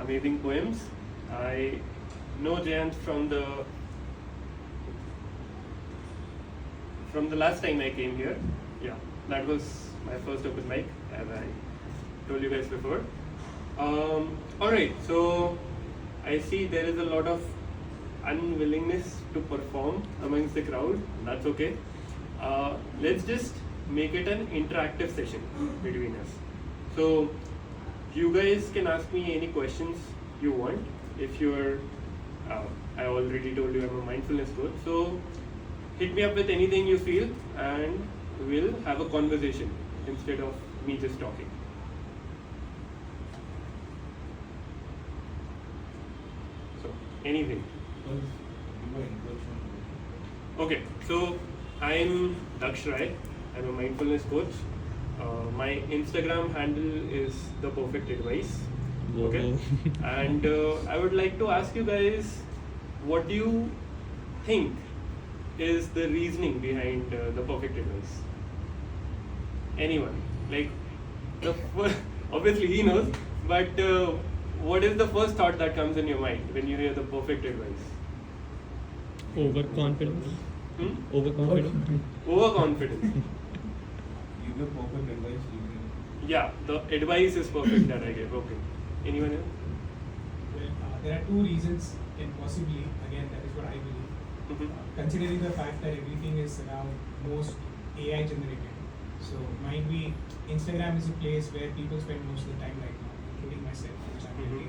amazing poems. I know Jayant from the last time I came here. Yeah, that was my first open mic, as I told you guys before. Alright, so I see there is a lot of unwillingness to perform amongst the crowd. That's okay. Let's just make it an interactive session between us. So you guys can ask me any questions you want. If you're, I already told you I'm a mindfulness coach. So hit me up with anything you feel and we'll have a conversation instead of me just talking. So anything. Okay, so I'm Daksh Rai. I'm a mindfulness coach. My Instagram handle is The Perfect Advice. Okay, and I would like to ask you guys, what do you think is the reasoning behind The Perfect Advice? Anyone? Like, obviously he knows, but what is the first thought that comes in your mind when you hear The Perfect Advice? Overconfidence. Overconfidence. You give perfect advice. Yeah, the advice is perfect that I gave. Okay. Anyone else? Well, there are two reasons can possibly, again, that is what I believe. Considering the fact that everything is now most AI generated. So might be Instagram is a place where people spend most of the time right now, including myself, which I'm guilty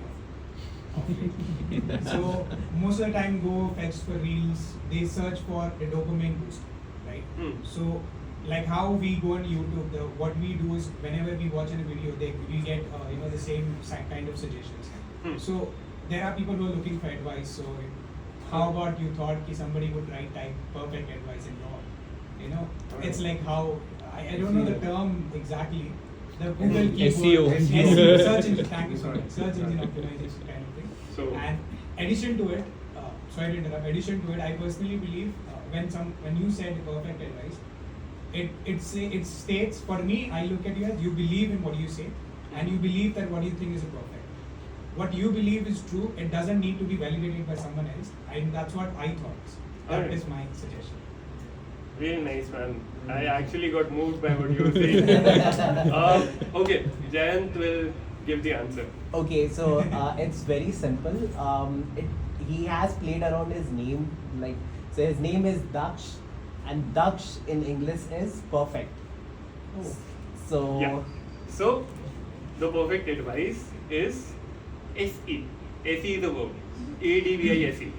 of. So most of the time go fetch for reels, they search for a dopamine boost, right? So like how we go on YouTube, what we do is whenever we watch a video, we get the same kind of suggestions. So there are people who are looking for advice. So how about you thought that somebody would type perfect advice and all? It's like how I don't know the term exactly. The Google keyword, SEO. search engine. Thank you. Sorry, search engine optimization kind of thing. So, and addition to it, sorry to interrupt. Addition to it, I personally believe when you said perfect advice, it states for me. I look at you as you believe in what you say, and you believe that what you think is perfect. What you believe is true. It doesn't need to be validated by someone else, and that's what I thought. That is my suggestion. Really nice, man. I actually got moved by what you were saying. Okay, Jayant will give the answer. Okay, so it's very simple. He has played around his name, so his name is Daksh, and Daksh in English is perfect. So Yeah. So the perfect advice is SE. SE is the verb. ADVISE.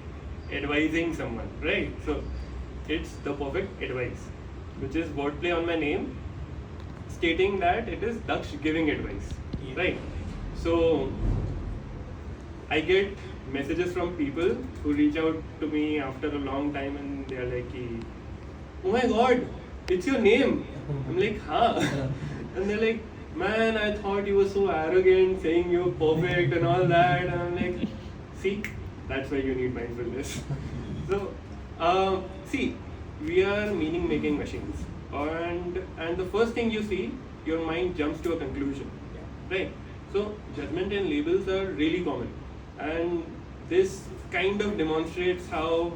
Advising someone, right? So it's the perfect advice, which is wordplay on my name, stating that it is Daksh giving advice, right? So I get messages from people who reach out to me after a long time and they are like, oh my god, it's your name. I'm like, huh? And they're like, man, I thought you were so arrogant saying you're perfect and all that. And I'm like, see, that's why you need mindfulness. So, see, we are meaning making machines. And the first thing you see, your mind jumps to a conclusion, right? So judgment and labels are really common, and this kind of demonstrates how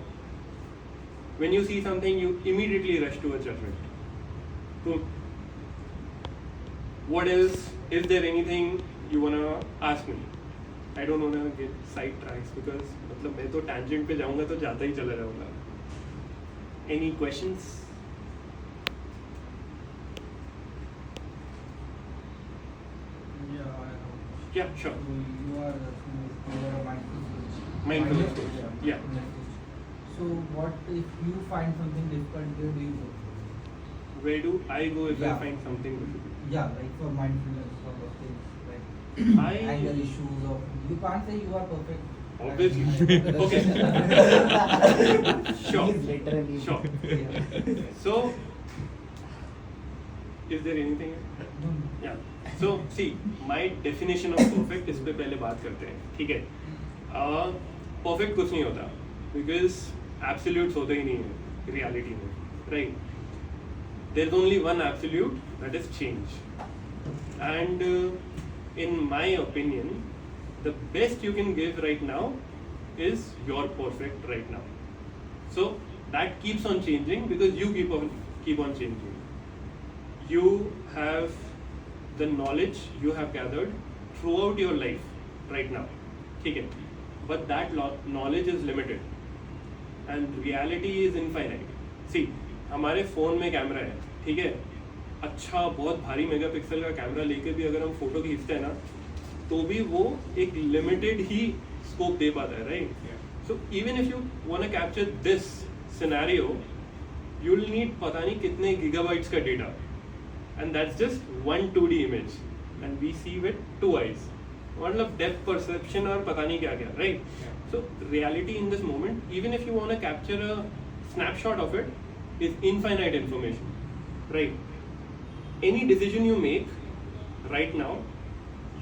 when you see something you immediately rush to a judgment. So what else? Is there anything you wanna ask me? I don't wanna get sidetracks because मतलब मैं तो tangent पे जाऊँगा तो जाता ही चला जाऊँगा. Any questions? Yeah, sure. You are a mindful. Mindfulness coach. Yeah. So what if you find something difficult, where do you go? Where do I go if I Yeah. find something difficult? Yeah, like for mindfulness sort of things, like anger I issues or you can't say you are perfect. obviously okay. Sure. He is literally Sure. Yeah. So, is there anything? Yeah. So, see, my definition of perfect इस पे पहले बात करते हैं, ठीक है? Perfect कुछ नहीं होता, because absolutes होते ही नहीं है reality में, right? There's only one absolute, that is change. And in my opinion, the best you can give right now is your perfect right now. So that keeps on changing because you keep on changing. You have the knowledge you have gathered throughout your life right now, ठीक है? But that knowledge is limited and reality is infinite. See, हमारे phone में camera है, ठीक है? अच्छा बहुत भारी मेगापिक्सल का कैमरा लेके भी अगर हम फोटो खींचते हैं ना, तो भी वो एक लिमिटेड ही स्कोप दे पाता है, right? So even if you want to capture this scenario, you will need पता नहीं कितने गीगाबाइट्स का data, and that's just 1 2D image and we see with 2 eyes. मतलब डेप्थ परसेप्शन और पता नहीं क्या क्या, right? So reality in this moment, even if you want to capture a snapshot of it, is infinite information, right? Any decision you make right now,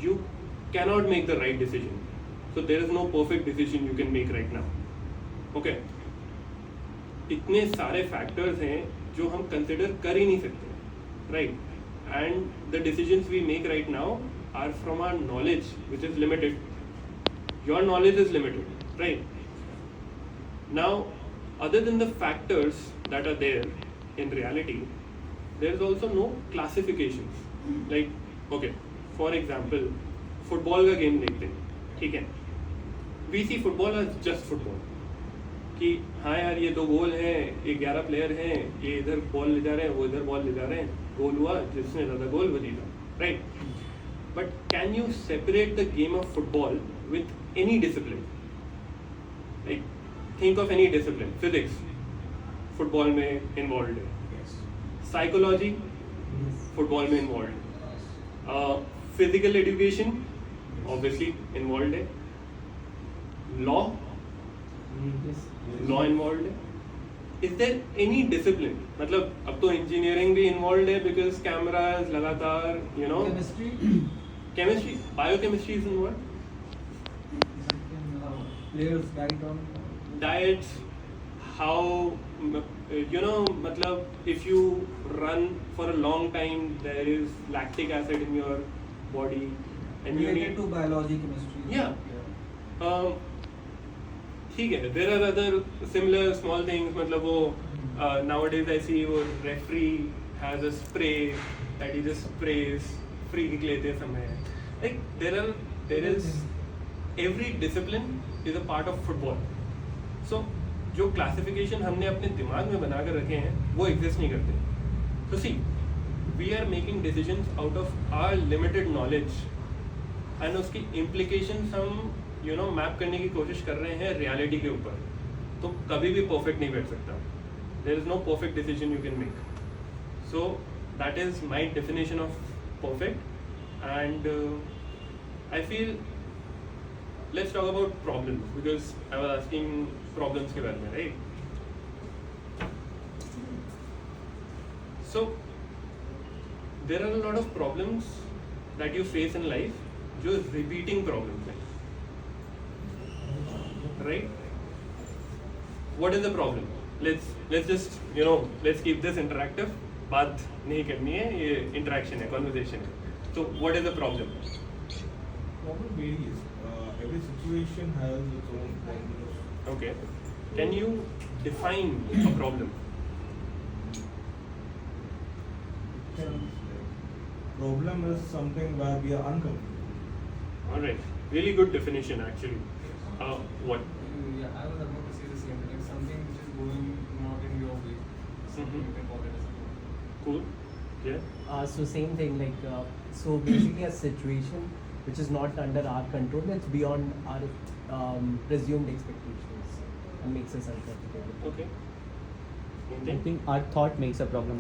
you cannot make the right decision. So there is no perfect decision you can make right now. Okay? इतने सारे factors हैं जो हम consider कर ही नहीं सकते, right? And the decisions we make right now are from our knowledge, which is limited. Your knowledge is limited, right? Now, other than the factors that are there in reality, there is also no classifications. Like, okay, for example, football का game देखते हैं, ठीक है? We see football as just football. कि हाँ यार ये 2 गोल हैं, ये 11 प्लेयर हैं, ये इधर बॉल ले जा रहे हैं, वो इधर बॉल ले जा रहे हैं, गोल हुआ, जिसने ज़्यादा गोल वो जीता, right? But can you separate the game of football with any discipline? Like, think of any discipline. Physics, football में involved है. साइकोलॉजी फुटबॉल में इन्वॉल्व है, फिजिकल एजुकेशन ऑब्वियसली इन्वॉल्व है, लॉ इन्वॉल्व है. Is there any discipline? मतलब अब तो engineering भी इन्वॉल्व है बिकॉज कैमराज लगातार, you know, chemistry, biochemistry is involve, players carried on. diets, how, you know, matlab if you run for a long time, there is lactic acid in your body and you Related need to biology, chemistry. Yeah. ठीक है, there are other similar small things. मतलब वो nowadays I see वो referee has a spray that he just sprays free kick लेते समय. Like there is every discipline is a part of football. So जो classification हमने अपने दिमाग में बना कर रखे हैं वो एग्जिस्ट नहीं करते. तो see, we are making decisions out of our limited knowledge and उसकी इम्प्लीकेशंस हम यू नो मैप करने की कोशिश कर रहे हैं रियलिटी के ऊपर. तो कभी भी परफेक्ट नहीं बैठ सकता. There is no perfect decision you can make. So that is my definition of perfect. And I feel let's talk about problems because I was asking problems के बारे में, right? So there are a lot of problems that you face in life जो repeating problems हैं, right? What is the problem? Let's just, you know, let's keep this interactive. बात नहीं करनी है, ये interaction है, conversation है. So what is the problem? Problem varies. Every situation has its own problems. Okay. Can you define a problem? Problem is something where we are uncomfortable. All right. Really good definition, actually. What? Yeah, I was about to say the same thing. Like something which is going not in your way. Something you can call it as a problem. Cool. Yeah. So same thing, like so basically a situation which is not under our control, it's beyond our presumed expectations and makes us uncomfortable. Okay. I Anything? think our thought makes a problem.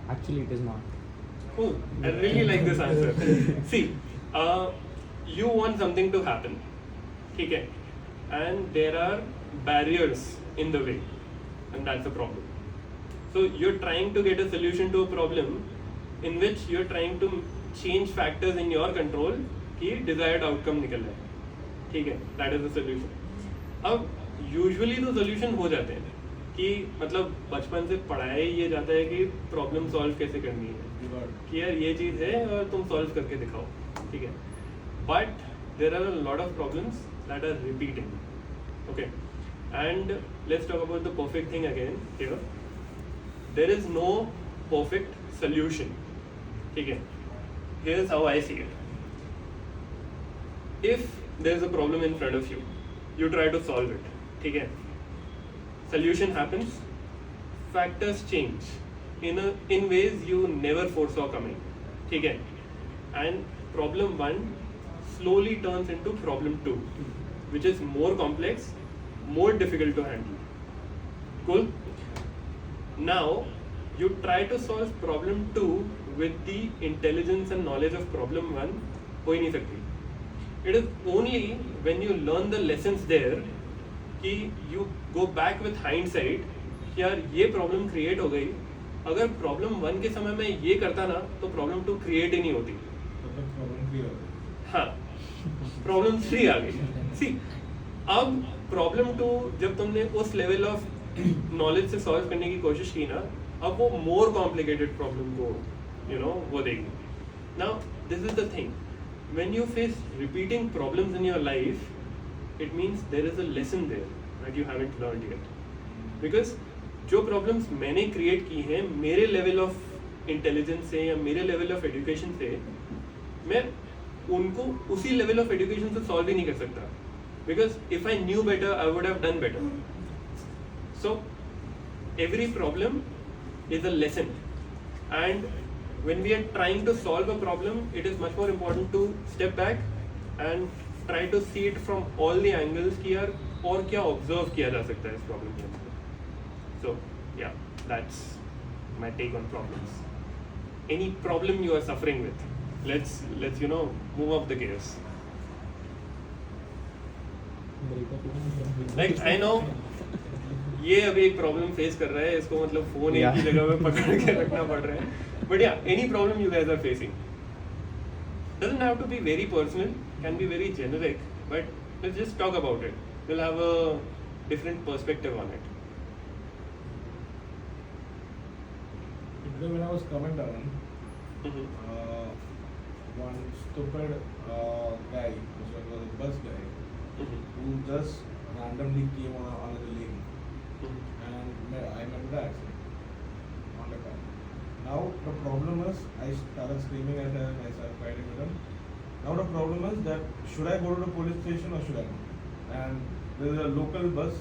Actually, it is not. Cool. I really like this answer. See, you want something to happen, ठीक है? And there are barriers in the way, and that's a problem. So you're trying to get a solution to a problem in which you're trying to change factors in your control कि desired outcome निकल रहा है, ठीक है? That is the solution. अब usually तो solution हो जाते हैं कि मतलब बचपन से पढ़ाया ही ये जाता है कि प्रॉब्लम सॉल्व कैसे करनी है, कि यार ये चीज़ है और तुम सॉल्व करके दिखाओ, ठीक है? But there are a lot of problems that are repeating. Okay, and let's talk about the perfect thing again here. There is no perfect solution. Okay, here's how I see it. If there's a problem in front of you, you try to solve it. Okay, solution happens, factors change in ways you never foresaw coming. Okay, and problem 1 slowly turns into problem 2, which is more complex, more difficult to handle. Cool? Now, you try to solve problem 2 with the intelligence and knowledge of problem 1, हो ही नहीं सकती. It is only when you learn the lessons there कि you go back with hindsight कि यार ये problem create हो गई, अगर problem 1 के समय में ये करता ना तो problem 2 create ही नहीं होती. मतलब problem clear हो गया. हाँ, प्रॉब्लम 3 आ गई. सी, अब प्रॉब्लम 2 जब तुमने उस लेवल ऑफ नॉलेज से सॉल्व करने की कोशिश की ना, अब वो मोर कॉम्प्लिकेटेड प्रॉब्लम को वो देगी. Now this is the thing, when you face repeating problems in your life, it means there is a lesson there that you haven't learned yet. Because जो प्रॉब्लम्स मैंने क्रिएट की हैं मेरे level of intelligence से या मेरे level of education से, मैं उनको उसी लेवल ऑफ एजुकेशन से सॉल्व ही नहीं कर सकता. Because if I knew better I would have done better. So every problem is a lesson, and when we are trying to solve a problem, it is much more important to step back and try to see it from all the angles कि यार और क्या observe किया जा सकता है इस problem के अंदर. So yeah, that's my take on problems. Any problem you are suffering with, let's move up the gears. Like I know ये अभी एक प्रॉब्लम फेस कर रहा है, इसको मतलब फोन एक ही जगह पे पकड़ के रखना पड़ रहा है. But yeah, any problem you guys are facing doesn't have to be very personal, can be very generic, but let's just talk about it. We'll have a different perspective on it. When I was coming down, one stupid guy, which was a bus guy, who just randomly came on another lane, and I met the accident on the car. Now the problem is, I started screaming at him, I started fighting with him. Now the problem is that should I go to the police station or should I not? And there is a local bus,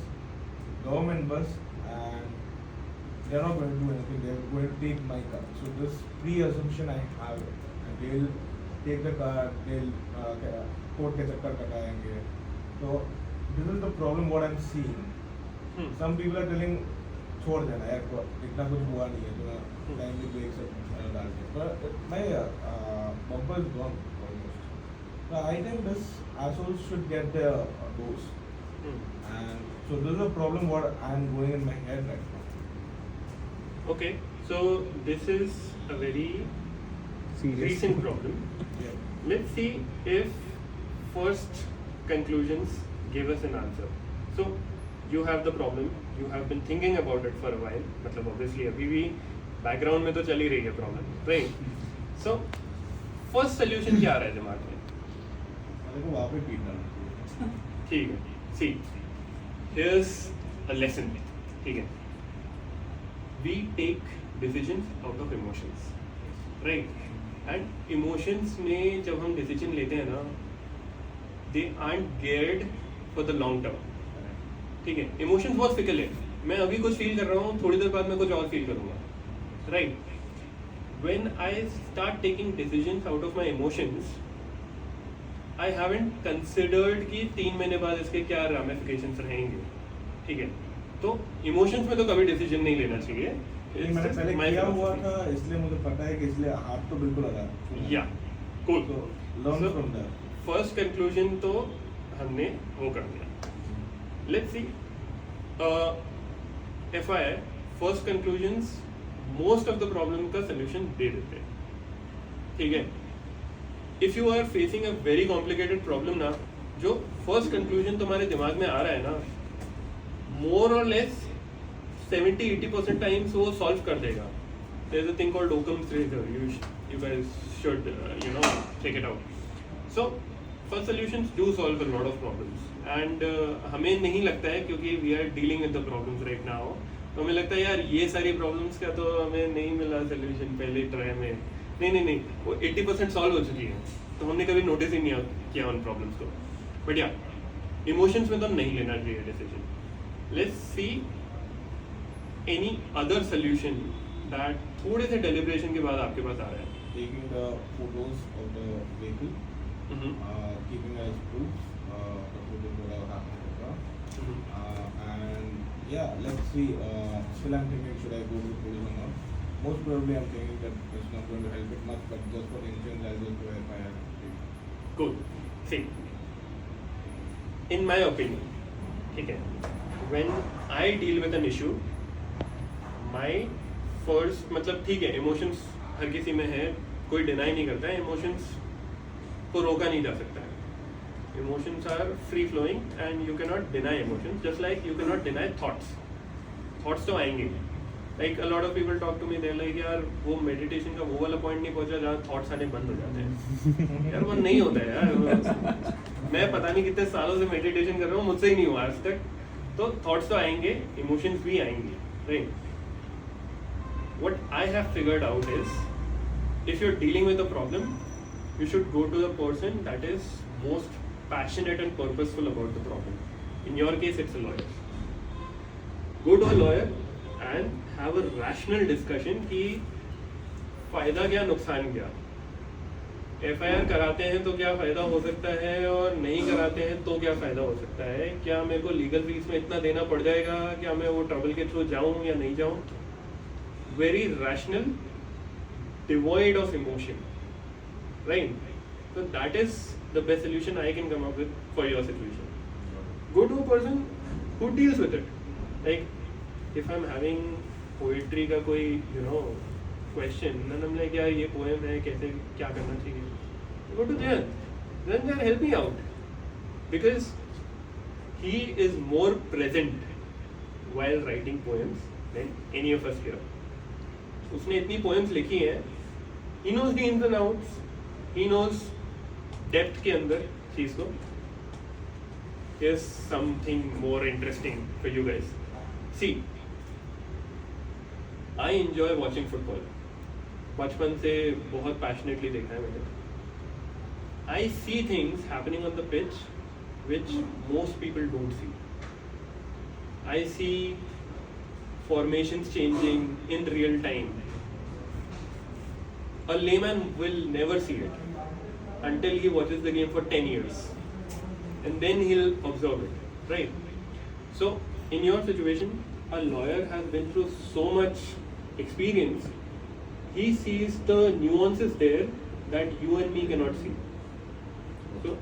government bus, and they are not going to do anything. They are going to take my car. So this pre-assumption I have it, and they will take the car, they'll court ke chakkar katayenge. So this is the problem what I'm seeing. Some people are telling छोड़ देना यार, इतना कुछ हुआ नहीं है, तो timely break सब डाल के, पर my bumper is gone almost. So I think this assholes should get their dose. And so this is a problem what I'm going in my head right now. Okay, so this is a very Serious. recent problem. Yeah. Let's see if first conclusions give us an answer. So you have the problem, you have been thinking about it for a while, मतलब obviously अभी भी background में तो चल ही रही है problem, right? So first solution क्या आ रहा है दिमाग में? मेरे को वहाँ पे पीट डालना. ठीक है, see, here's a lesson, ठीक है? We take decisions out of emotions, right? And emotions में जब हम decision लेते हैं ना, they aren't geared for the long term. ठीक है, इमोशंस बहुत फिकल है. मैं अभी कुछ फील कर रहा हूँ, थोड़ी देर बाद मैं कुछ और फील करूँगा, right? When I start taking decisions out of my emotions, I haven't considered कि 3 महीने बाद इसके क्या रामिफिकेशंस रहेंगे. ठीक है, तो इमोशंस में तो कभी डिसीजन नहीं लेना चाहिए. मैंने पहले किया हुआ था, इसलिए मुझे पता है कि इसलिए हाथ तो बिल्कुल लगा. या cool. So learn from that. First conclusion तो हमने वो कर दिया. Let's see. FYI, first conclusions most of the problem का solution दे देते हैं. ठीक है. If you are facing a very complicated problem ना, जो first conclusion तुम्हारे दिमाग में आ रहा है ना, more or less 70-80% times वो solve कर देगा. There's a thing called Occam's razor. You guys should check it out. So first solutions do solve a lot of problems and हमें नहीं लगता है क्योंकि we are dealing with the problems right now, तो हमें लगता है यार ये सारी प्रॉब्लम्स का तो हमें नहीं मिला सोल्यूशन पहले ट्राई में, नहीं वो 80% सॉल्व हो चुकी है, तो हमने कभी नोटिस ही नहीं किया उन प्रॉब्लम्स को. बट या इमोशंस में तो नहीं लेना चाहिए decision. Let's see any other solution that थोड़े से डेलिब्रेशन के बाद आपके पास आ रहा है. Taking the photos of the vehicle, keeping as proof, the photos that have happened in the car. And yeah, let's see. Still, I'm thinking, should I go to the police or not? Most probably, I'm thinking that it's not going to help it much, but just for insurance, I'll just go if I have to. Cool. See, in my opinion, ठीक है, when I deal with an issue, my first मतलब ठीक है, emotions हर किसी में है, कोई deny नहीं करता है, इमोशंस को रोका नहीं जा सकता है. Emotions are free flowing and you can not deny emotions, just like you can not deny thoughts तो आएंगे. Like a lot of people talk to me, they're like यार वो मेडिटेशन का वो वाला पॉइंट नहीं पहुंचा जहाँ थॉट्स आने बंद हो जाते हैं. यार वो नहीं होता है यार, मैं पता नहीं कितने सालों से मेडिटेशन कर रहा हूँ, मुझसे ही नहीं हुआ आज तक. तो थॉट्स तो आएंगे, इमोशंस भी आएंगे, right. What I have figured out is, if you're dealing with a problem, you should go to the person that is most passionate and purposeful about the problem. In your case, it's a lawyer. Go to a lawyer and have a rational discussion कि फायदा क्या नुकसान क्या. FIR कराते हैं तो क्या फायदा हो सकता है और नहीं कराते हैं तो क्या फायदा हो सकता है. क्या मेरे को लीगल फीस में इतना देना पड़ जाएगा, क्या मैं वो ट्रबल के थ्रू जाऊँ या नहीं जाऊँ. Very rational, devoid of emotion, right? So that is the best solution I can come up with for your situation. Go to a person who deals with it. Like if I'm having poetry का कोई question, then I'm like यार ये poem है, कैसे क्या करना चाहिए. Go to there, then they'll help me out because he is more present while writing poems than any of us here. उसने इतनी पोएम्स लिखी हैं, he knows the ins and outs, he knows depth के अंदर चीज़ को. Here's something more interesting for you guys. See, I enjoy watching football. बचपन से बहुत passionately देखा है मैंने. I see things happening on the pitch which most people don't see. I see formations changing in real time. A layman will never see it until he watches the game for 10 years and then he'll observe it, right? So in your situation, a lawyer has been through so much experience, he sees the nuances there that you and me cannot see. So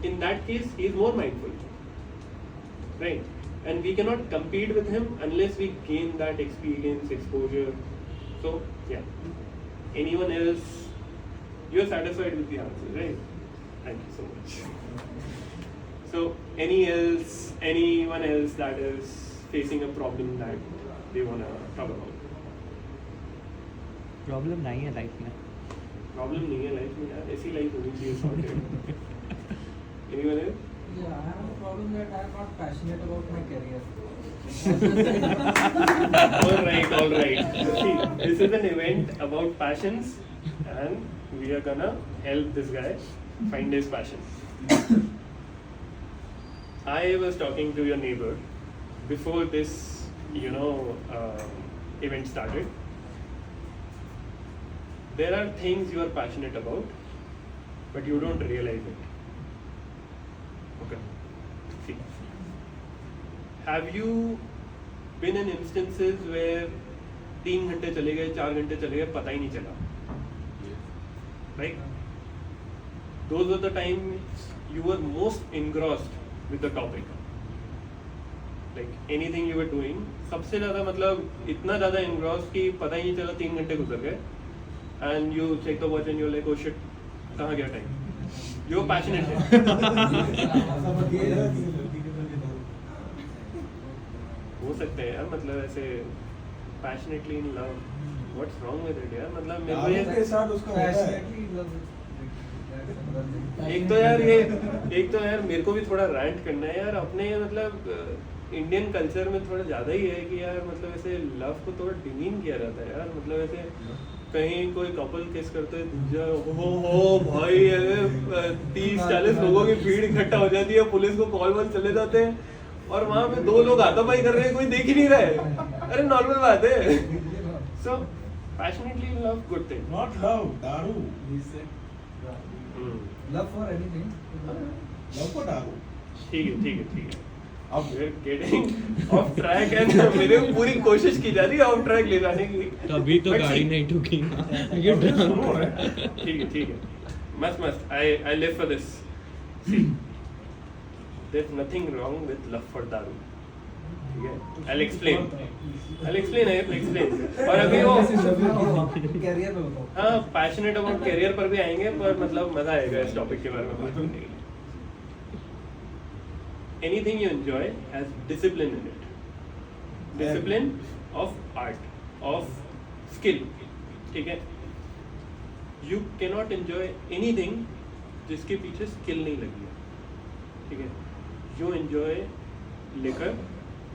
in that case, he is more mindful, right? And we cannot compete with him unless we gain that experience, exposure. So, yeah. Anyone else? You're satisfied with the answer, right? Thank you so much. So, anyone else that is facing a problem that they want to talk about? Problem नहीं है life में. Problem नहीं है life में यार, ऐसी life होनी चाहिए sorted. Anyone else? Yeah, I have a problem that I am not passionate about my career. All right. See, this is an event about passions, and we are gonna help this guy find his passion. I was talking to your neighbor before this, event started. There are things you are passionate about, but you don't realize it. Okay. See. Have you been in instances where 3 घंटे चले गए, 4 घंटे चले गए, पता ही नहीं चला? Right? Those were the times you were most engrossed with the topic. Like anything you were doing, सबसे ज़्यादा मतलब इतना ज़्यादा engrossed कि पता ही नहीं चला 3 घंटे गुजर गए. And you check the watch and you're like, oh shit, कहाँ गया time? You're passionate. हो सकते हैं यार, मतलब ऐसे passionately in love. What's wrong with it यार? मतलब मेरे को के साथ उसका होता है. Passionately love it. एक तो यार मेरे को भी थोड़ा रैंट करना है यार अपने मतलब इंडियन कल्चर में थोड़ा ज़्यादा ही है कि यार मतलब ऐसे लव को थोड़ा डिमीन किया जाता है यार मतलब ऐसे कहीं कोई कपल किस करते हैं दूसरा हो भाई 30-40 लोगों की भीड़ इकट्ठा हो जाती है पुलिस को कॉल वॉल चले जाते हैं और वहाँ पे 2 लोग हाथापाई कर रहे हैं कोई देख ही नहीं रहा है अरे नॉर्मल बात है so passionately love good thing Not love, दारू. Love for anything. Love for दारू. ठीक है अब we're getting off track and मेरे पूरी कोशिश की जा रही है ऑफ ट्रैक ले जाने की तभी तो But गाड़ी see- नहीं ठुकी ना ये ड्रंक ठीक है मस्त I live for this see there's nothing wrong with love for दारू ठीक है I'll explain और अभी वो कैरियर में बताओ. हाँ पैशनेट अबाउट करियर पर भी आएंगे पर मतलब मजा आएगा इस टॉपिक के बारे में बात करने के लिए anything you enjoy has discipline in it discipline of art of skill ठीक है you cannot enjoy anything जिसके पीछे skill नहीं लगी है ठीक है you enjoy liquor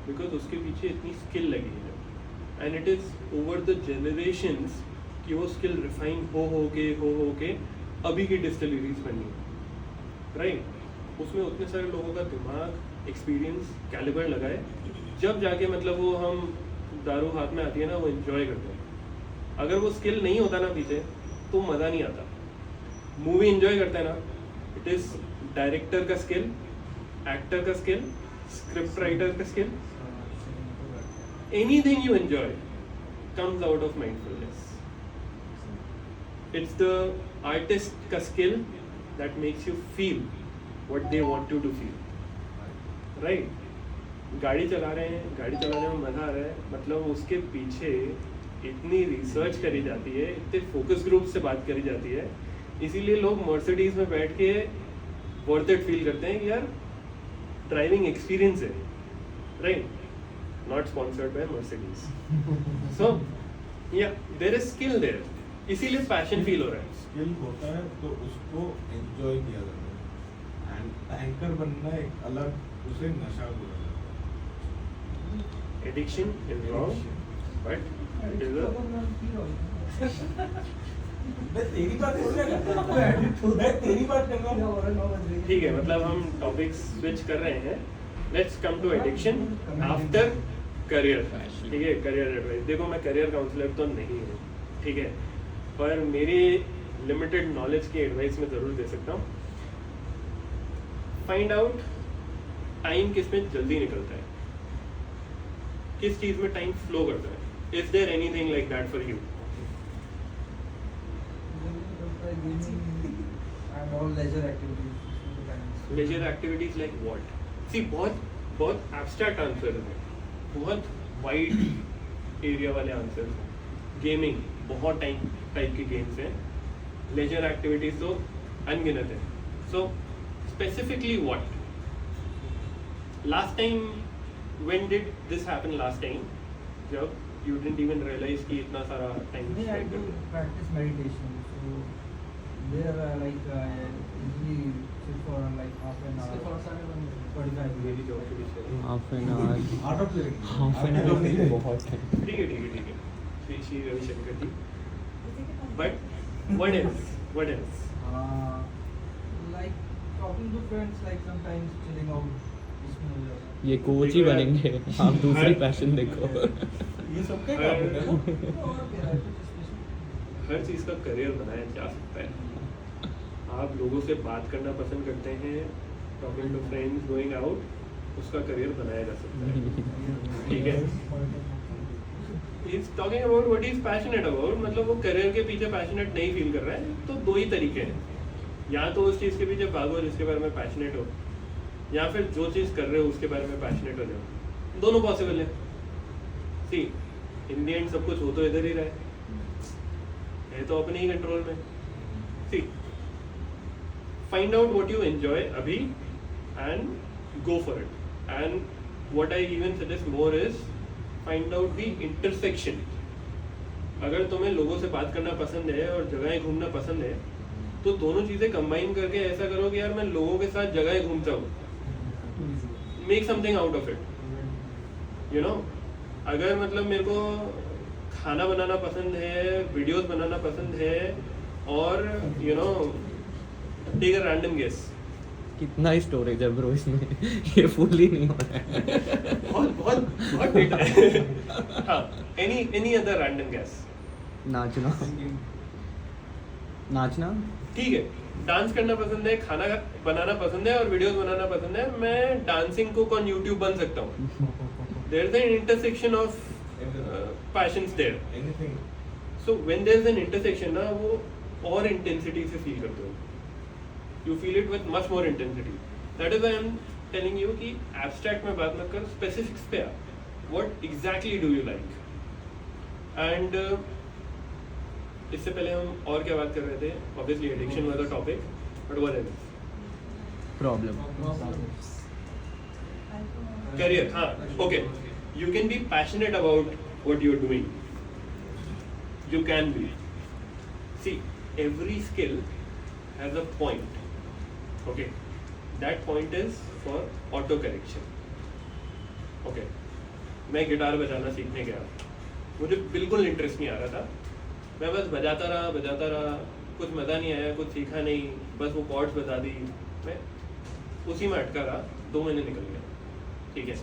because उसके पीछे इतनी skill लगी है and it is over the generations कि वो skill refine हो के अभी की distilleries बनी है right उसमें उतने सारे लोगों का दिमाग एक्सपीरियंस कैलिबर लगा है जब जाके मतलब वो हम दारू हाथ में आती है ना वो एंजॉय करते हैं अगर वो स्किल नहीं होता ना पीछे तो मज़ा नहीं आता मूवी एंजॉय करते हैं ना इट इज़ डायरेक्टर का स्किल एक्टर का स्किल स्क्रिप्ट राइटर का skill anything you enjoy comes out of mindfulness it's the artist का skill that makes you feel what they want you to feel right गाड़ी चलाने में मज़ा आ रहा है मतलब उसके पीछे इतनी रिसर्च करी जाती है इतने फोकस ग्रुप से बात करी जाती है इसीलिए लोग मर्सिडीज में बैठ के वर्थ इट फील करते हैं कि यार ड्राइविंग एक्सपीरियंस है right not sponsored by Mercedes so yeah there is skill there इसीलिए पैशन फील हो रहा है स्किल होता है तो उसको एंजॉय किया जाता है एंड एंकर बनना एक अलग उसे नशा बोला जाता है addiction is wrong but it is मैं तेरी बात बोल रहा हूं मैं तेरी बात कर रहा हूं ठीक है मतलब हम टॉपिक स्विच कर रहे हैं let's come to addiction after career ठीक है करियर एडवाइस देखो मैं करियर काउंसलर तो नहीं हूँ ठीक है पर मेरी लिमिटेड नॉलेज की एडवाइस मैं ज़रूर दे सकता हूँ फाइंड आउट टाइम किस में जल्दी निकलता है किस चीज़ में टाइम फ्लो करता है is there anything like that for you And all leisure activities. Leisure activities like what see बहुत एब्स्ट्रैक्ट आंसर है बहुत वाइड एरिया वाले आंसर हैं गेमिंग बहुत टाइप के गेम्स हैं लेजर एक्टिविटीज तो अनगिनत है so specifically what last time when did this happen last time जब यू डिडंट इवन रियलाइज कि इतना सारा time I do practice meditation. So there usually sit for like half an hour. 45 minutes. Half an hour art of living half an hour बहुत है ठीक है Sri Ravishankar ji but what else Like talking to friends, like sometimes chilling out. इसमें हो जाता है. ये coach ही बनेंगे आप दूसरी पैशन देखो ये सबका काम है ना और क्या है, कुछ special? हर चीज़ का करियर बनाया जा सकता है आप लोगों से बात करना पसंद करते हैं talking to friends going out उसका करियर बनाया जा सकता है ठीक है is talking about what is passionate about मतलब वो करियर के पीछे पैशनेट नहीं फील कर रहा है तो दो ही तरीके हैं या तो उस चीज़ के पीछे भागो जिसके बारे में पैशनेट हो या फिर जो चीज़ कर रहे हो उसके बारे में पैशनेट हो जाओ दोनों पॉसिबल है सी इन द एंड सब कुछ हो तो इधर ही रहा है तो अपने ही कंट्रोल में see find out what you enjoy अभी and go for it and what I even suggest more is find out the intersection अगर तुम्हें लोगों से बात करना पसंद है और जगहें घूमना पसंद है तो दोनों चीजें कंबाइन करके ऐसा करो कि यार मैं लोगों के साथ जगह घूमता हूँ, make something out of it, you know. अगर मतलब मेरे को खाना बनाना पसंद है, वीडियोस बनाना पसंद है, और you know take a random guess, कितना स्टोरेज है ब्रो इसमें ये फुल ही नहीं हो रहा है बहुत बहुत बहुत डेटा है। हाँ, एनी अदर रैंडम गेस। नाचना नाचना ठीक है, डांस करना पसंद है, खाना बनाना पसंद है और वीडियोस बनाना पसंद है, मैं डांसिंग कुक ऑन यूट्यूब बन सकता हूँ। There is an intersection of passions there. Anything. So when there is an intersection ना, वो और इंटेंसिटी से फील करते हो, you feel it with much more intensity. That is I am telling you कि एब्स्ट्रैक्ट में बात मत कर, स्पेसिफिक्स पे आ, what exactly do you like. And इससे पहले हम और क्या बात कर रहे थे, obviously addiction was a topic, but what else? Problem career, हाँ, okay, you can be passionate about what you are doing, you can be. See, every skill has a point. Okay, that point is for auto correction. Okay, मैं guitar बजाना सीखने गया, मुझे बिल्कुल interest नहीं आ रहा था, मैं बस बजाता रहा, कुछ मज़ा नहीं आया, कुछ सीखा नहीं, बस वो कॉर्ड्स बजा दी, मैं उसी में अटका रहा, 2 महीने निकल गया, ठीक है।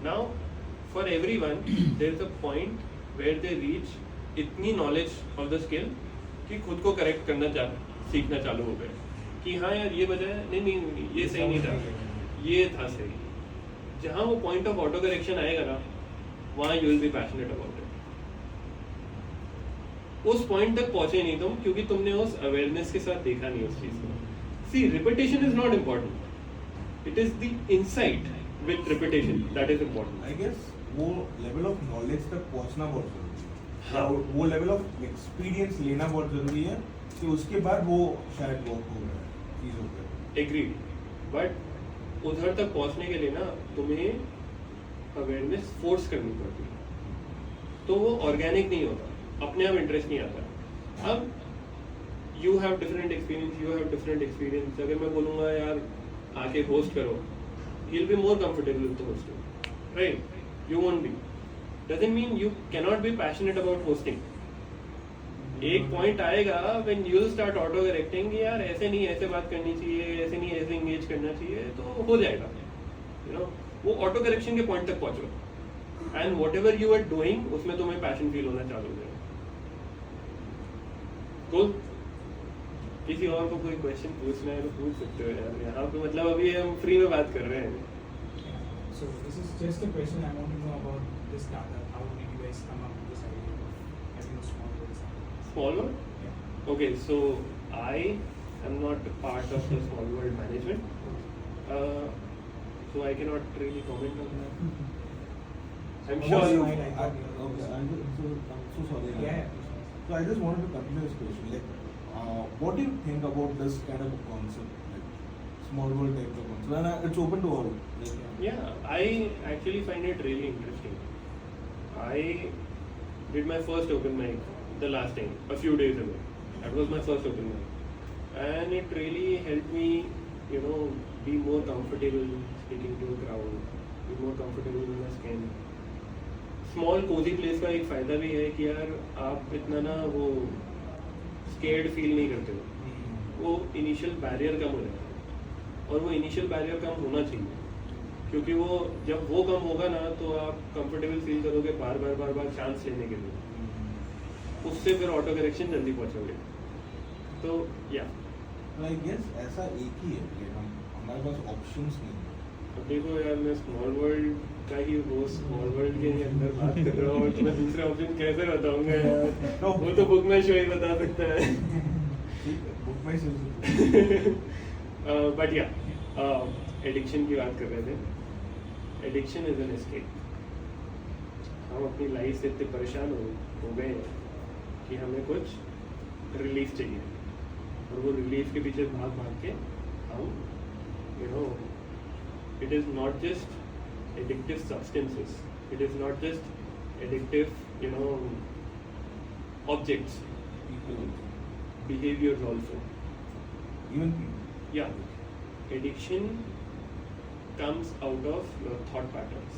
Now for everyone there is a point where they reach इतनी नॉलेज ऑफ द स्किल कि खुद को करेक्ट करना सीखना चालू हो गए कि हाँ यार ये बजाया, नहीं ये सही नहीं था, ये था सही। जहाँ वो पॉइंट ऑफ ऑटो करेक्शन आएगा ना, वहाँ you will be passionate about it. उस पॉइंट तक पहुंचे नहीं तुम, क्योंकि तुमने उस अवेयरनेस के साथ देखा नहीं उस चीज को। See, repetition is not important, it is the insight with repetition that is important. I guess वो लेवल ऑफ नॉलेज तक पहुंचना बहुत जरूरी है। हाँ। वो लेवल ऑफ एक्सपीरियंस लेना बहुत जरूरी है कि उसके बाद वो शायद वर्क हो गया चीज़ों पे। एग्रीड, बट उधर तक पहुंचने के लिए ना तुम्हें अवेयरनेस फोर्स करनी पड़ती है, तो वो ऑर्गेनिक नहीं होता, अपने आप इंटरेस्ट नहीं आता। अब यू हैव डिफरेंट एक्सपीरियंस, अगर मैं बोलूँगा यार आके होस्ट करो, he will be more comfortable with hosting, right? You won't be, doesn't mean you cannot be passionate about hosting. एक पॉइंट आएगा when you'll start auto correcting कि यार ऐसे नहीं, ऐसे बात करनी चाहिए, ऐसे नहीं, ऐसे engage करना चाहिए, तो हो जाएगा, you know, वो auto correction के पॉइंट तक पहुंचो, and whatever you are doing उसमें तुम्हें passion feel होना चालू हो जाएगा। Cool? किसी और को कोई क्वेश्चन पूछना है तो पूछ सकते हो यार, यहाँ पे मतलब अभी हम फ्री में बात कर रहे हैं। So this is just a question I want to know about this startup. How did you guys come up with this idea of having a small business? Small World? Yeah. Okay, so I am not a part of the Small World management, so I cannot really comment on that. I'm sure. Okay, I'm so sorry. Yeah. So I just wanted to continue this question. Like, what do you think about this kind of a concept, like small world type of concept? And it's open to all. Like, Yeah, I actually find it really interesting. I did my first open mic the last time, a few days ago. That was my first open mic. And it really helped me, you know, be more comfortable speaking to a crowd, be more comfortable in my skin. Small cozy place का एक फ़ायदा भी है कि यार आप इतना ना वो scared feel नहीं करते हो, वो initial barrier कम हो जाता है, और वो initial barrier कम होना चाहिए, क्योंकि वो जब वो कम होगा ना तो आप कंफर्टेबल फील करोगे बार बार चांस लेने के लिए, उससे फिर ऑटो करेक्शन जल्दी पहुंचोगे। तो या I guess ऐसा एक ही है कि हमारे पास ऑप्शंस नहीं है। अब देखो यार, मैं स्मॉल वर्ल्ड का ही वो स्मॉल वर्ल्ड के अंदर बात कर रहा हूँ, तो मैं दूसरे ऑप्शन कैसे बताऊंगा यार? वो तो बुक माई शो ही बता सकता है। Book my show. बट या एडिक्शन की बात कर रहे थे। Addiction is an escape. हम अपनी लाइफ से इतने परेशान हो गए हैं कि हमें कुछ रिलीफ चाहिए, और वो रिलीफ के पीछे भाग के हम, you no, it is not just addictive substances, it is not just addictive, you know, objects, behaviors also. Even Yeah, addiction comes out of your thought patterns.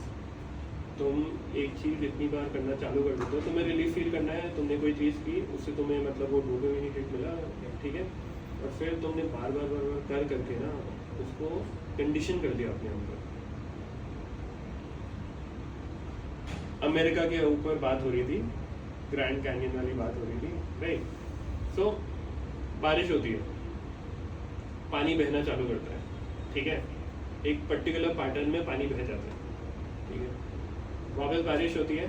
तुम एक चीज़ इतनी बार करना चालू कर देते हो, तुम्हें रिलीफ फील करना है, तुमने कोई चीज़ की, उससे तुम्हें मतलब वो डोपामिन हिट मिला, ठीक है, और फिर तुमने बार बार कर करके ना उसको कंडीशन कर दिया अपने अंदर. अमेरिका के ऊपर बात हो रही थी, ग्रैंड कैनियन वाली बात हो रही थी, राइट. सो बारिश होती है, पानी बहना चालू करता है, ठीक है, एक पर्टिकुलर पैटर्न में पानी बह जाता है, ठीक है, वापस बारिश होती है.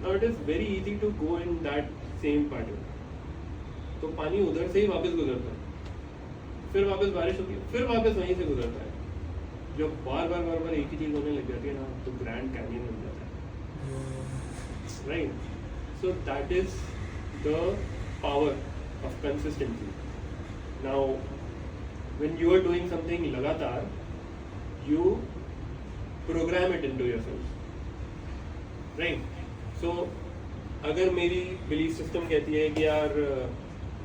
Now it is very easy to go in that same pattern. तो पानी उधर से ही वापस गुजरता है, फिर वापस बारिश होती है, फिर वापस वहीं से गुजरता है. जब बार बार एक ही चीज़ होने लग जाती है ना, तो ग्रैंड कैनियन बन जाता है, right. So that is the power of consistency. Now when you are doing something लगातार, you program it into yourself, right? So अगर मेरी belief system कहती है कि यार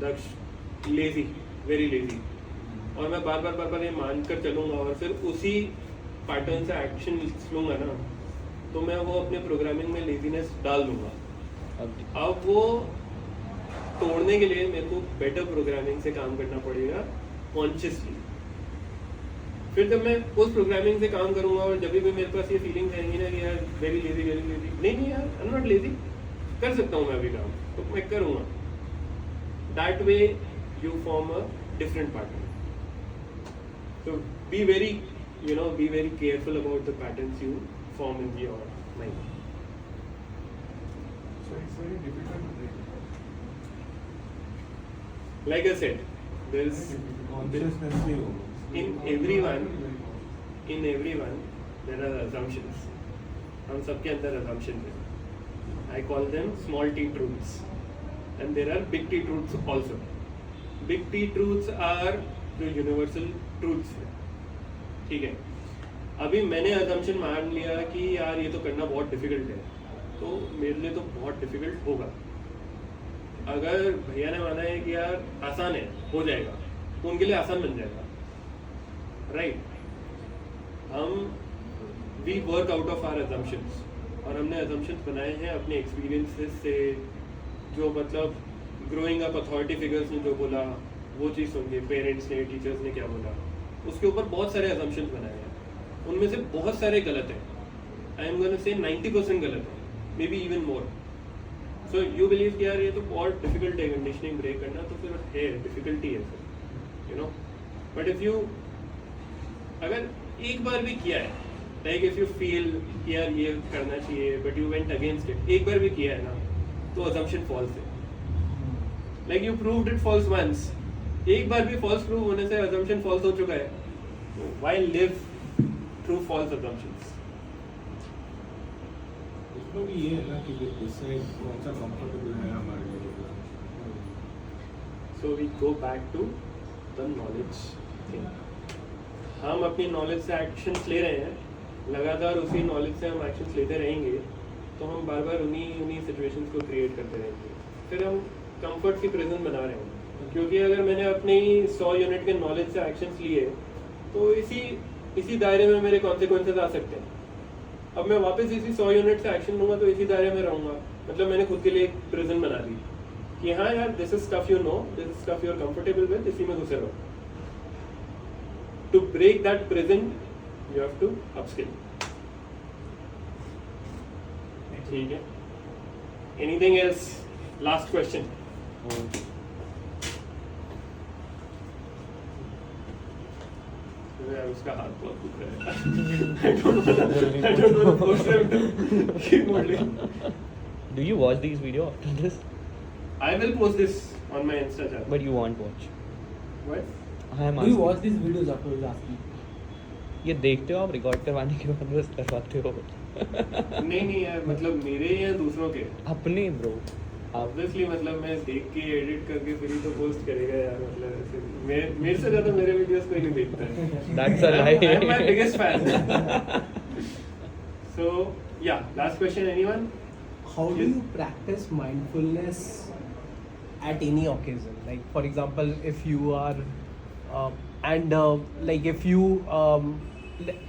दक्ष lazy, very lazy, और मैं बार बार ये मान कर चलूँगा और फिर उसी पैटर्न से एक्शन लूँगा ना, तो मैं वो अपने प्रोग्रामिंग में लेजीनेस डाल दूँगा. अब वो तोड़ने के लिए मेरे को बेटर प्रोग्रामिंग से काम करना पड़ेगा कॉन्शियसली. फिर जब मैं उस प्रोग्रामिंग से काम करूंगा और जब भी मेरे पास ये फीलिंग्स आएंगी ना कि यार वेरी लेजी, नहीं यार आई एम नॉट लेजी, कर सकता हूँ मैं अभी काम, तो मैं करूँगा. That way you form a different pattern. So be very, be very careful about the patterns you form in your mind. So it's very difficult to break. Like I said, there is consciousness ही हो. in everyone there are assumptions. हम सबके अंदर assumptions हैं. I call them small t truths, and there are big T truths also. Big T truths are जो universal truths है, ठीक है. अभी मैंने assumption मान लिया कि यार ये तो करना बहुत डिफिकल्ट है, तो मेरे लिए तो बहुत डिफिकल्ट होगा. अगर भैया ने माना है कि यार आसान है, हो जाएगा, तो उनके लिए आसान बन जाएगा, राइट. हम we work out of our assumptions, और हमने assumptions बनाए हैं अपने एक्सपीरियंसेस से. जो मतलब ग्रोइंग अप अथॉरिटी फिगर्स ने जो बोला वो चीज़ सुन के, पेरेंट्स ने, टीचर्स ने क्या बोला, उसके ऊपर बहुत सारे assumptions बनाए हैं. उनमें से बहुत सारे गलत हैं. आई एम गोना से 90% गलत है, may be even more. So you believe कि यार ये तो बहुत डिफिकल्ट है कंडीशनिंग ब्रेक करना, तो फिर है डिफिकल्टी है सर, बट इफ यू अगर एक बार भी किया है, लाइक इफ यू फील कि यार ये करना चाहिए but you went against it, एक बार भी किया है ना, तो assumption false है. Like you proved it false once, एक बार भी फॉल्स प्रूव होने से assumption false हो चुका है. Why live through false assumptions? इसमें भी ये है ना कि डिसाइड कौन सा कंफर्टेबल है हमारे लिए. So we go back to the knowledge thing. हम अपनी नॉलेज से एक्शंस ले रहे हैं, लगातार उसी नॉलेज से हम एक्शंस लेते रहेंगे, तो हम बार बार उन्हीं सिचुएशंस को क्रिएट करते रहेंगे. फिर हम कंफर्ट की प्रेजेंस बना रहे हैं, क्योंकि अगर मैंने अपने 100 यूनिट के नॉलेज से एक्शंस लिए, तो इसी दायरे में मेरे कॉन्सिक्वेंसेस आ सकते हैं. अब मैं वापस इसी 100 यूनिट से एक्शन लूँगा तो इसी दायरे में रहूँगा. मतलब मैंने खुद के लिए एक प्रिजन बना दी कि हाँ यार, this is stuff you know, this is stuff you are comfortable with, इसी में घुसे रहो. To break that prison you have to upskill. ठीक है. Anything else? Last question. उसका हाथ बहुत दुख रहा है. I don't know the first time to keep modeling. Do you watch these video after this? I will post this on my Insta channel. But you won't watch. What? I am Do you asking. watch these videos after last week? ये देखते हो आप, record करवाने के बाद बस करवाते हो. नहीं यार, मतलब मेरे या दूसरों के? अपने ब्रो. Obviously मतलब मैं देख के एडिट करके फिर ही तो पोस्ट करेगा यार. मतलब ऐसे मेरे से ज़्यादा मेरे वीडियोस कोई नहीं देखता है. That's a lie. I am my biggest fan. So yeah, last question anyone? How do you practice mindfulness at any occasion. Like for example, if you are like if you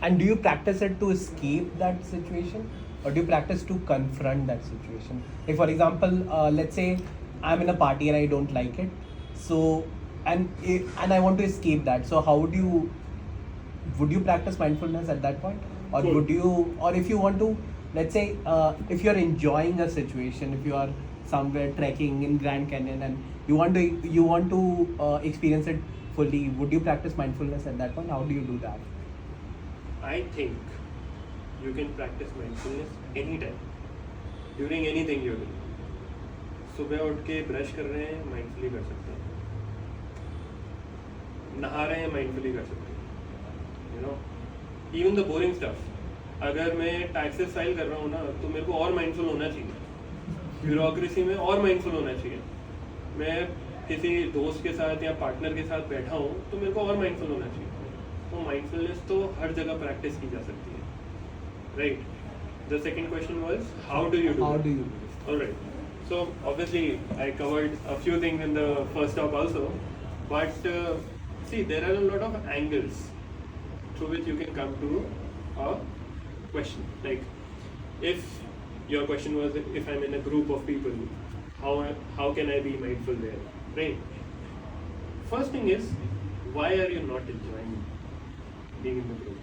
and do you practice it to escape that situation, or do you practice to confront that situation? Like for example, let's say I'm in a party and I don't like it, so and I want to escape that. So how would you practice mindfulness at that point, or Cool. would you, or if you want to, let's say if you're enjoying a situation, if you are somewhere trekking in Grand Canyon and you want to experience it fully, would you practice mindfulness at that point? How do you do that? I think you can practice mindfulness anytime, during anything you're doing. सुबह उठ के brush कर रहे हैं, mindfully कर सकते हैं. नहा रहे हैं, माइंडफुली कर सकते हैं. You know, even the boring stuff. अगर मैं टैक्सेस फाइल कर रहा हूँ ना, तो मेरे को और माइंडफुल होना चाहिए. ब्यूरोक्रेसी में और माइंडफुल होना चाहिए. मैं किसी दोस्त के साथ या पार्टनर के साथ बैठा हूँ, तो मेरे को और माइंडफुल होना चाहिए. तो माइंडफुलनेस तो हर जगह प्रैक्टिस की जा सकती है, right? The second question was how do you do How do you do this? Alright. So obviously I covered a few things in the first talk also, but see, there are a lot of angles through which you can come to a question. Like, if your question was if I'm in a group of people, how can I be mindful there, right? First thing is, why are you not enjoying being in the group?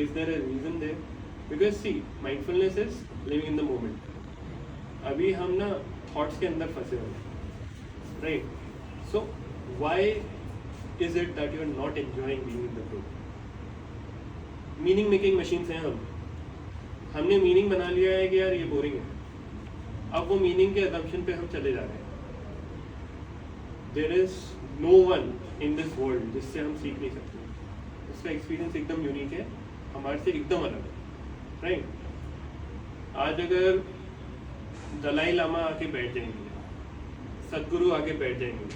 Is there a reason there? Because see, mindfulness is living in the moment. अभी हम ना thoughts के अंदर फंसे हुए हैं, right? So why is it that you are not enjoying being in the group? Meaning making machines हैं हम. हमने मीनिंग बना लिया है कि यार ये बोरिंग है. अब वो मीनिंग के असम्पशन पे हम चले जा रहे हैं. There is no one in this world जिससे हम सीख नहीं सकते. उसका एक्सपीरियंस एकदम यूनिक है, हमारे से एकदम अलग है, राइट? आज अगर दलाई लामा आके बैठ जाएंगे, सदगुरु आके बैठ जाएंगे,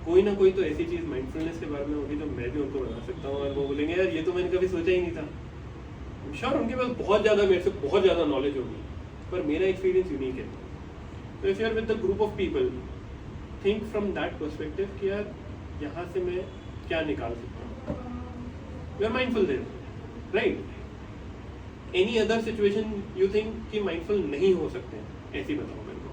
कोई ना कोई तो ऐसी चीज़ माइंडफुलनेस के बारे में होगी जो मैं भी उनको बता सकता हूँ, और वो बोलेंगे यार ये तो मैंने कभी सोचा ही नहीं था. श्योर उनके पास बहुत ज़्यादा, मेरे से बहुत ज़्यादा नॉलेज होगी, पर मेरा एक्सपीरियंस यूनिक है. तो if you are with the group of people, think from that perspective कि यार यहाँ से मैं क्या निकाल सकता हूँ. You are mindful there, right? Any other situation you think कि माइंडफुल नहीं हो सकते हैं, ऐसी बताओ मेरे को.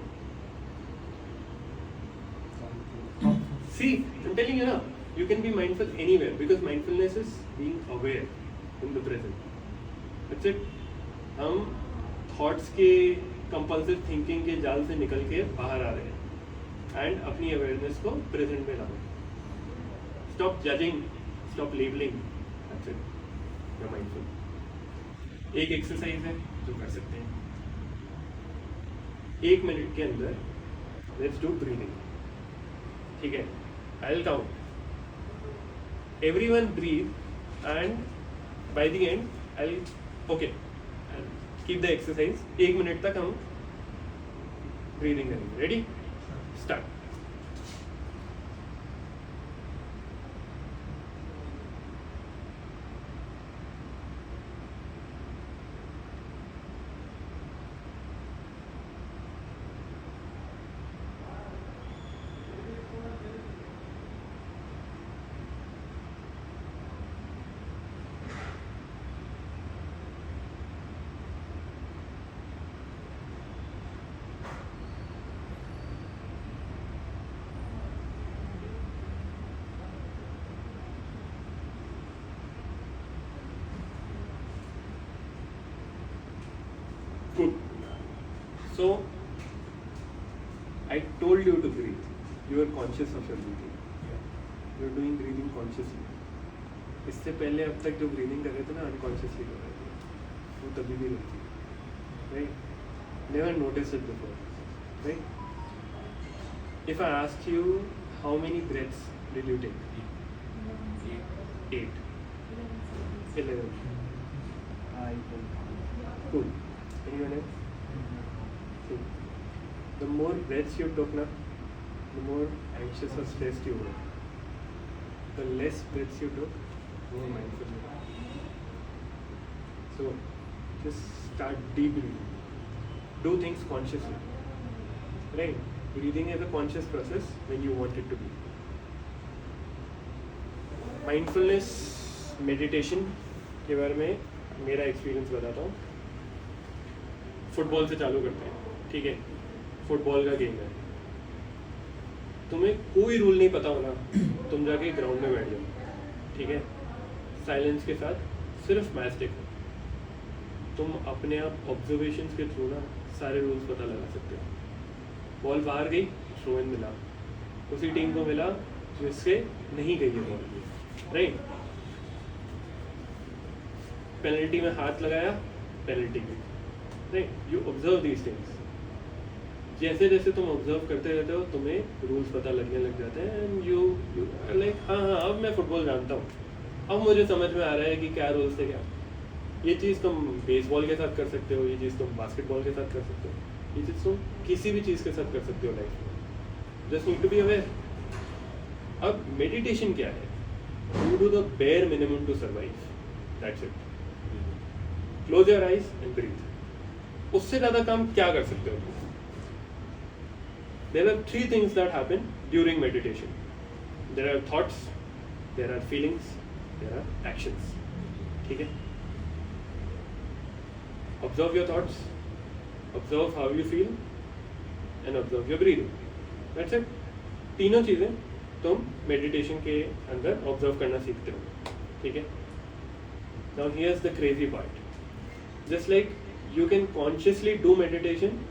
See, I'm telling you now, you can be mindful anywhere because mindfulness is being aware in the present. That's it. हम thoughts के compulsive thinking के जाल से निकल के बाहर आ रहे हैं and अपनी awareness को present में ला रहे हैं. Stop judging, stop labeling. That's it. You're mindful. एक एक्सरसाइज है जो कर सकते हैं. 1 मिनट के अंदर लेट्स डू ब्रीदिंग. ठीक है, I will count. Everyone breathe and by the end I will okay keep the exercise. 1 minute तक हम ब्रीदिंग करेंगे. Ready? Start. Good. So, I told you to breathe. You are conscious of your breathing. You are doing breathing consciously. इससे पहले अब तक जो breathing कर रहे थे ना, अनकॉन्शियसली कर रहे थे, वो तभी भी रहती है, right? Never noticed it before, right? If I ask you how many breaths did you take? 8. 11. I don't. Cool. Anyone else? See, the more breaths you took, na, the more anxious or stressed you were. The less breaths you took, the more mindful you were. So, just start deep breathing. Do things consciously, right? Breathing is a conscious process when you want it to be. Mindfulness meditation के बारे में मेरा experience बताता हूँ. Football से चालू करते हैं, ठीक है. फुटबॉल का गेम है, तुम्हें कोई रूल नहीं पता होना, तुम जाके ग्राउंड में बैठ जाओ, ठीक है. साइलेंस के साथ सिर्फ मैच देखो. तुम अपने आप ऑब्जर्वेशंस के थ्रू ना सारे रूल्स पता लगा सकते हो. बॉल बाहर गई, थ्रो इन मिला, उसी टीम को मिला जिससे नहीं गई है बॉल, राइट. पेनल्टी में हाथ लगाया, पेनल्टी गई, right. You observe these things. जैसे जैसे तुम ऑब्जर्व करते रहते हो तुम्हें रूल्स पता लगने लग जाते हैं एंड यू लाइक हाँ अब मैं फुटबॉल जानता हूँ, अब मुझे समझ में आ रहा है कि क्या रूल्स थे क्या. ये चीज़ तुम बेसबॉल के साथ कर सकते हो, ये चीज़ तुम बास्केटबॉल के साथ कर सकते हो, ये चीज़ तुम किसी भी चीज़ के साथ कर सकते हो लाइफ में. Just need to be aware. अब मेडिटेशन क्या है? You do the bare minimum to survive, that's it. Close your eyes and breathe. उससे ज़्यादा काम क्या कर सकते हो? There are three things that happen during meditation. There are thoughts, there are feelings, there are actions. ठीक है? Observe your thoughts, observe how you feel, and observe your breathing. That's it. तीनों चीज़ें तुम meditation के अंदर observe करना सीखते हो. ठीक है? Now here's the crazy part. Just like you can consciously do meditation,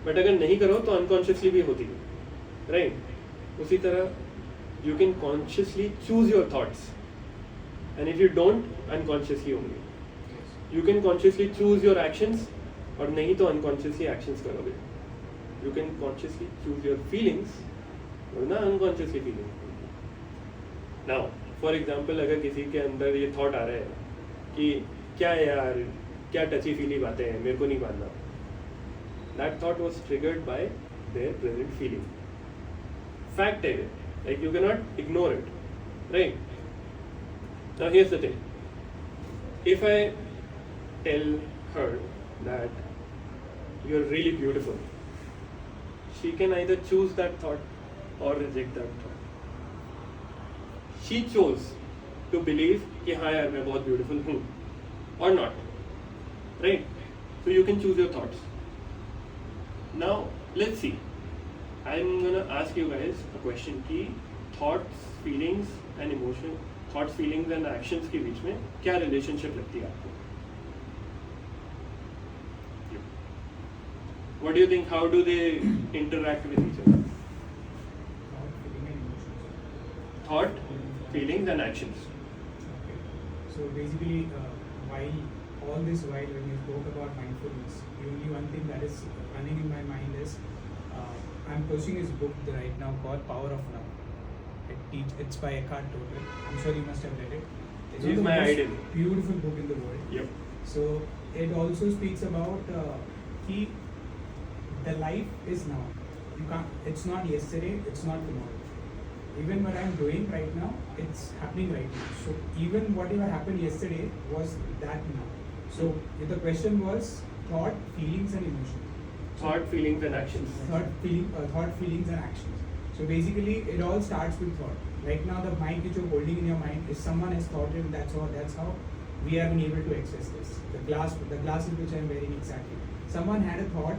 but अगर नहीं करो तो अनकॉन्शियसली भी होती है, राइट. उसी तरह you can consciously choose your thoughts and if you don't unconsciously होंगे. You can consciously choose your actions और नहीं तो अनकॉन्शियसली एक्शंस करोगे. You can consciously choose your feelings और ना unconsciously feelings. Now for example अगर किसी के अंदर ये थॉट आ रहा है कि क्या यार क्या टची फीली बातें हैं, मेरे को नहीं मानना. That thought was triggered by their present feeling. Fact है, like you cannot ignore it, right? Now here's the thing. If I tell her that you're really beautiful, she can either choose that thought or reject that thought. She chose to believe कि हाँ यार मैं बहुत beautiful हूँ or not, right? So you can choose your thoughts. Now let's see. I'm gonna ask you guys a question कि thoughts, feelings and emotion, thoughts, feelings and actions के बीच में क्या relationship लगती है आपको? What do you think? How do they interact with each other? Thought, feelings and actions. Okay. So basically, while when you spoke about mindfulness, the only one thing that is running in my mind is I'm pushing this book right now called Power of Now. It's by Eckhart Tolle. I'm sure you must have read it. It's He's one of the my most idol. beautiful book in the world. Yep. So it also speaks about the life is now. You can't. It's not yesterday. It's not tomorrow. Even what I'm doing right now, it's happening right now. So even whatever happened yesterday was that now. So if the question was thought, feelings, and emotions. Thought, feelings and actions. Thought, feelings, and actions. So basically, it all starts with thought. Right now, the mic which you're holding in your mind, if someone has thought it, that's how we have been able to access this. The glasses which I'm wearing exactly. Someone had a thought,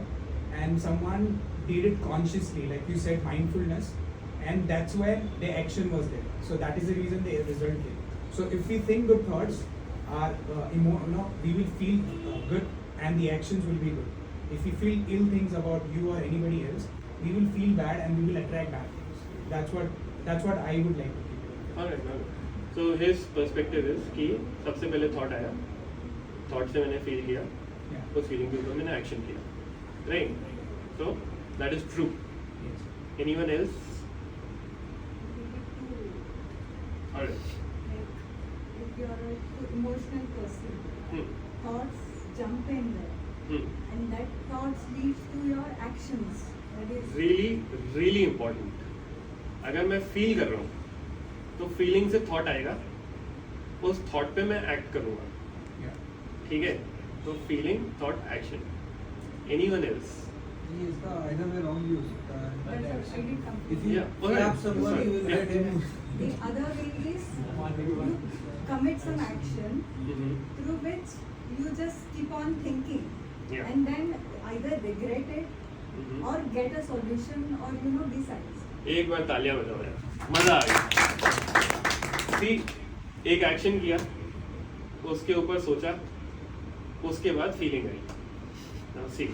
and someone did it consciously, like you said, mindfulness, and that's where the action was there. So that is the reason the result came. So if we think good thoughts, we will feel good, and the actions will be good. If we feel ill things about you or anybody else, we will feel bad and we will attract bad things. That's what I would like to keep. Alright. So his perspective is कि सबसे पहले thought आया, thought से मैंने feel किया, Yeah. उस feeling के ऊपर मैंने action किया, right? So that is true. Yes. Anyone else? Alright. If you're an emotional person, thoughts jump in there, and that thoughts leads to your actions. That is really important. अगर मैं feel कर रहा हूँ, तो feeling से thought आएगा, उस thought पे मैं act करूँगा, Yeah. ठीक है? तो feeling, thought, action. Anyone else? ये इसका either way wrong use. That's what I did come. If you Yeah, okay. slap somebody, you will Yeah. get him. The other way is you commit some action through which you just keep on thinking, Yeah. and then either regret it or get a solution or decide. एक बार तालियां बजाओ यार, मजा आ गया। See, एक action किया, उसके ऊपर सोचा, उसके बाद फीलिंग आई। Now see,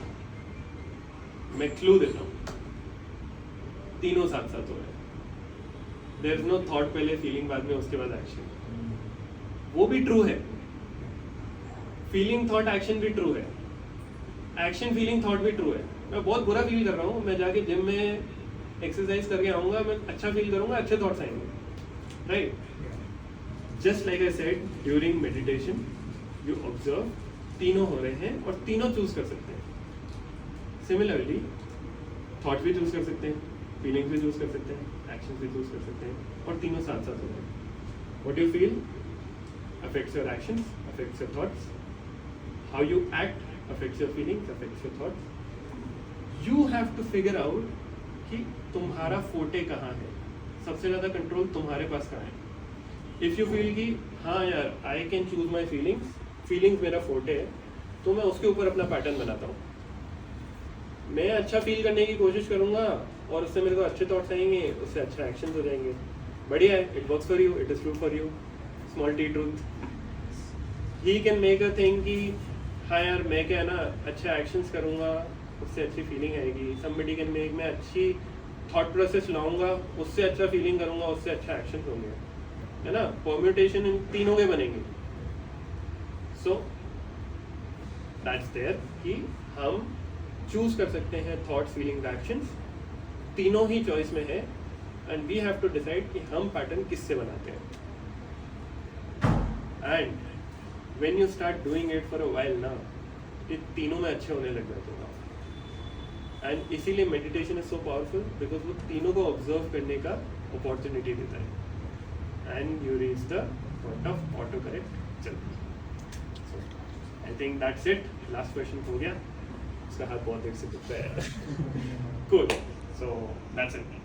मैं क्लू देता हूँ, तीनों साथ साथ हो रहे हैं। There is no thought पहले, फीलिंग बाद में, उसके बाद एक्शन। वो भी ट्रू है, फीलिंग थॉट एक्शन भी ट्रू है, एक्शन फीलिंग थॉट भी ट्रू है। मैं बहुत बुरा फील कर रहा हूँ, मैं जाके जिम में एक्सरसाइज करके आऊँगा, मैं अच्छा फील करूँगा, अच्छे थॉट्स आएंगे, right? Just like I said, during meditation you observe, तीनों हो रहे हैं और तीनों चूज कर सकते हैं। सिमिलरली थॉट भी चूज कर सकते हैं, फीलिंग्स भी चूज कर सकते हैं, एक्शन भी चूज कर सकते हैं, और तीनों साथ साथ हो रहे हैं। What you feel affects your actions, affects your thoughts. How you act affects your feelings, affects your thoughts. You have to figure out कि तुम्हारा फोटे कहाँ है, सबसे ज़्यादा कंट्रोल तुम्हारे पास कहाँ है। इफ़ यू फील कि हाँ यार I can choose my feelings मेरा फोटे है, तो मैं उसके ऊपर अपना पैटर्न बनाता हूँ। मैं अच्छा फील करने की कोशिश करूँगा और उससे मेरे को अच्छे थॉट्स आएंगे, उससे अच्छा एक्शन हो जाएंगे। बढ़िया है, it works for you, it is true for you. Small T truth, he can make a thing कि हाँ यार मैं क्या है ना अच्छा एक्शंस करूँगा, उससे अच्छी फीलिंग आएगी। समबडी कैन मेक, मैं अच्छी थॉट प्रोसेस लाऊंगा, उससे अच्छा फीलिंग करूँगा, उससे अच्छा एक्शन होंगे, है ना? परम्यूटेशन इन तीनों के बनेंगे। सो दैट्स देयर कि हम चूज कर सकते हैं थॉट्स, फीलिंग्स, एक्शंस, तीनों ही चॉइस में है, and we have to decide कि हम पैटर्न किससे बनाते हैं। And when you start doing it for a while ना, ये तीनों में अच्छे होने लग जाते हैं। एंड इसीलिए meditation is so powerful, because वो तीनों को ऑब्जर्व करने का अपॉर्चुनिटी देता है, and you reach the point of auto correct जल्दी। So I think that's it. Last question हो गया, उसका हाथ बहुत देर से दुखता है। Cool, so that's it.